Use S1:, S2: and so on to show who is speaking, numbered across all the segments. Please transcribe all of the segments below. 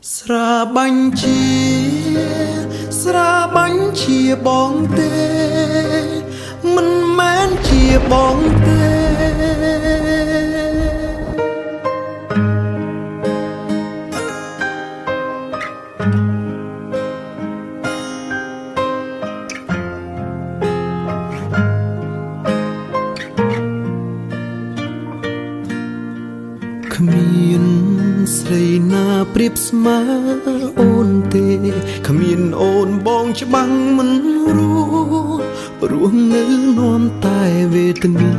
S1: ស្រាបាញ់ជាស្រាបាញ់ជាបងទេមិនមែនជាបងទេគ្មានស្រីណាប្រៀបស្មើអូនទេគ្មានអូនបងច្បាំងមិនរស់នៅនាំតែវេទនា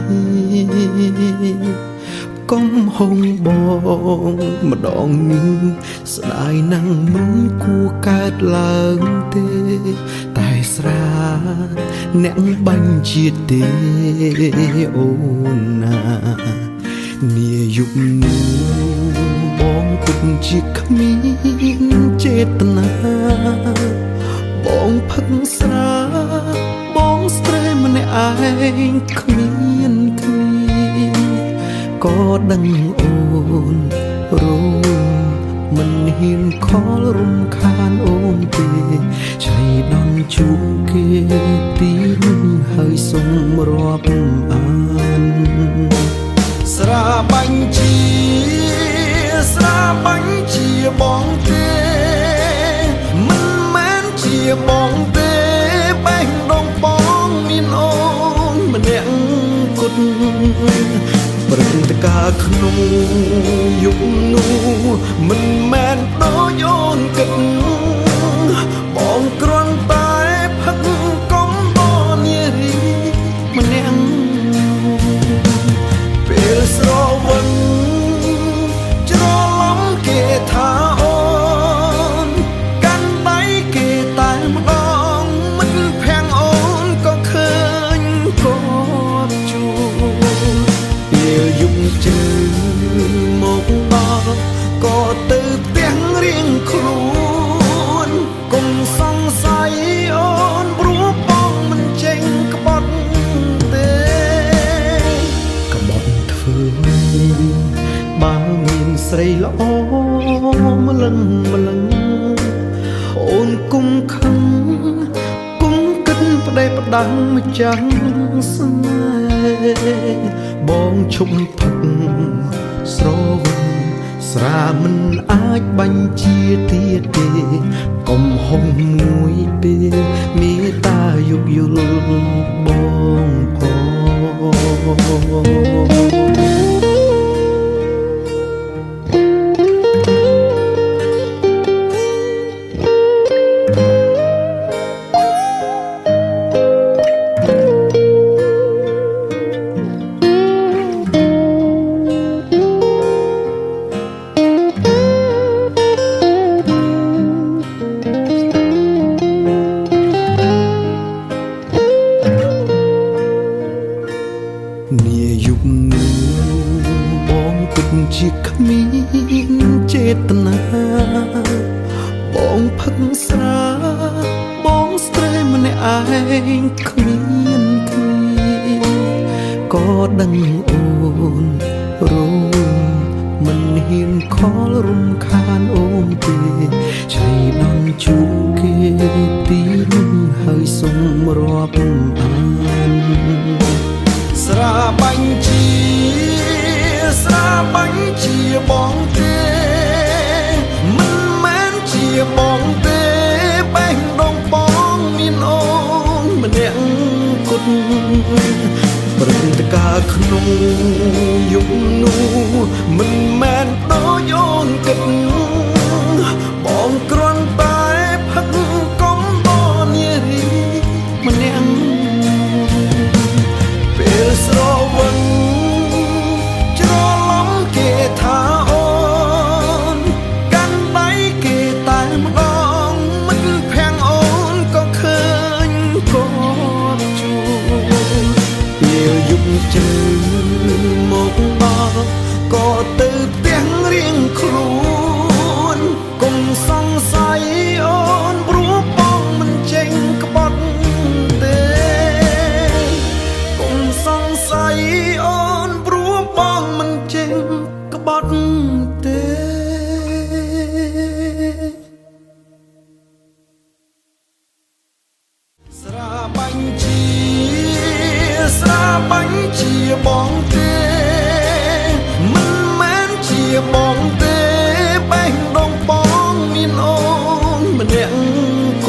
S1: កុំហុងបងម្ដងនេះស្ដាយណាំងមិនគួរកើតឡើងទេតែស្រាអ្នកបាញ់ជាតិទេអូនណានាយុគនោះបងពិតជាគ្មានចេតនាបងផឹកស្រាបងស្ត្រេម្នាក់ឯងគ្មានក៏ដឹងអូនរងមិនហ៊ានខលរំខានអូនទេចៃដន្យជួបគេទីនោះហើយសុំរាប់អានស្រាបាញ់ជាស្រាបាញ់ជាបងទេមិនមែនជាបងទេបេះដូងបងមានអូនម្នាក់គត់ព្រឹត្តិការណ៍ក្នុងយុគនោះមិនមែនដូចអូនគិតបងគ្រាន់តែផឹកកុំបនារីម្នាក់ពេលស្រវិនច្រឡំគេថាអូនកាន់ដៃគេតែម្ដងមិនភាំងអូនក៏ឃើញគាត់ជួពេលយប់ជើមកដល់ក៏ទៅផ្ទះរៀងខ្លួនកុំសង្ស័យអូនព្រោះបងមិនចេញក្បត់ទេក្បត់ធ្វើបើមានស្រីល្អម្លឹងអូនគុំខឹងគុំគិតប្តេផ្ដាំម្ចាំងស្នេហ៍បងឈប់ផឹកស្រវិនស្រាមិនអាចបាញ់ជាទៀតទេកុំហុំមួយពេលមេត្តាយោគយល់បងផងនាយុគនោះបងពិតជាគ្មានចេតនាបងផឹកស្រាបងស្ត្រេម្នាក់ឯងគ្មានក៏ដឹងអូនរងមិនហ៊ានខលរំខានអូនទេចៃដន្យជួបគេទីនោះហើយសុំរាប់អានស្រាបាញ់ជាស្រាបាញ់ជាបងទេមិនមែនជាបងទេបេះដូងបងមានអូនម្នាក់គត់ព្រឹត្តិការណ៍ក្នុងយុគនោះមិនមែនដូចអូនគិតបងគ្រាន់តែផឹកកុំបនារីម្នាក់ពេលស្រវិនច្រឡំគេថាអូនកាន់ដៃគេតែម្ដងមិនភាំងអូនក៏ឃើញគាត់ជួពេលយប់ជើមកដល់ក៏ទៅ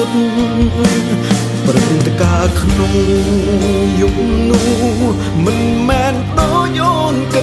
S1: ត់ព្រឹត្តិការណ៍ក្នុងយុគនោះមិនមែនដូចអូនគិត